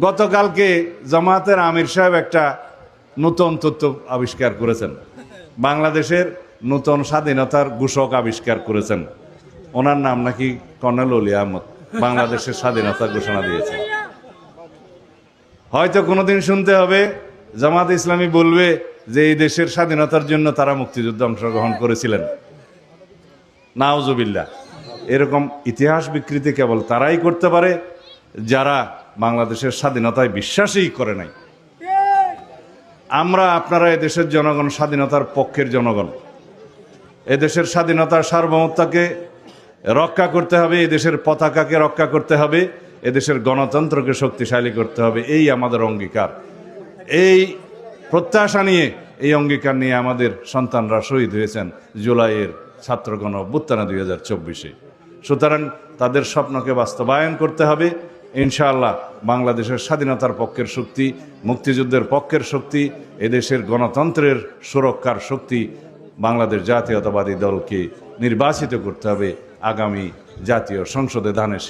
গতকালকে জামায়াতের আমির সাহেব একটা নতুন তথ্য আবিষ্কার করেছেন, বাংলাদেশের নতুন স্বাধীনতার ঘোষক আবিষ্কার করেছেন। ওনার নাম নাকি কর্নেল অলি আহমদ বাংলাদেশের স্বাধীনতার ঘোষণা দিয়েছেন। হয়তো কোনোদিন শুনতে হবে জামায়াত ইসলামী বলবে যে এই দেশের স্বাধীনতার জন্য তারা মুক্তিযুদ্ধে অংশগ্রহণ করেছিলেন। নাউজুবিল্লাহ। এরকম ইতিহাস বিকৃতি কেবল তারাই করতে পারে যারা বাংলাদেশের স্বাধীনতায় বিশ্বাসই করে নাই। আমরা আপনারা এদেশের জনগণ, স্বাধীনতার পক্ষের জনগণ। এদেশের স্বাধীনতার সার্বভৌমত্বকে রক্ষা করতে হবে, এদেশের পতাকাকে রক্ষা করতে হবে, এদেশের গণতন্ত্রকে শক্তিশালী করতে হবে। এই আমাদের অঙ্গীকার। এই প্রত্যাশা নিয়ে, এই অঙ্গীকার নিয়ে আমাদের সন্তানরা শহীদ হয়েছেন জুলাইয়ের ছাত্র গণ অভ্যুত্থানে 2024-এ। সুতরাং তাদের স্বপ্নকে বাস্তবায়ন করতে হবে। ইনশাআল্লাহ বাংলাদেশের স্বাধীনতার পক্ষের শক্তি, মুক্তিযুদ্ধের পক্ষের শক্তি, এদেশের গণতন্ত্রের সুরক্ষার শক্তি বাংলাদেশ জাতীয়তাবাদী দলকে নির্বাচিত করতে হবে আগামী জাতীয় সংসদে ধানের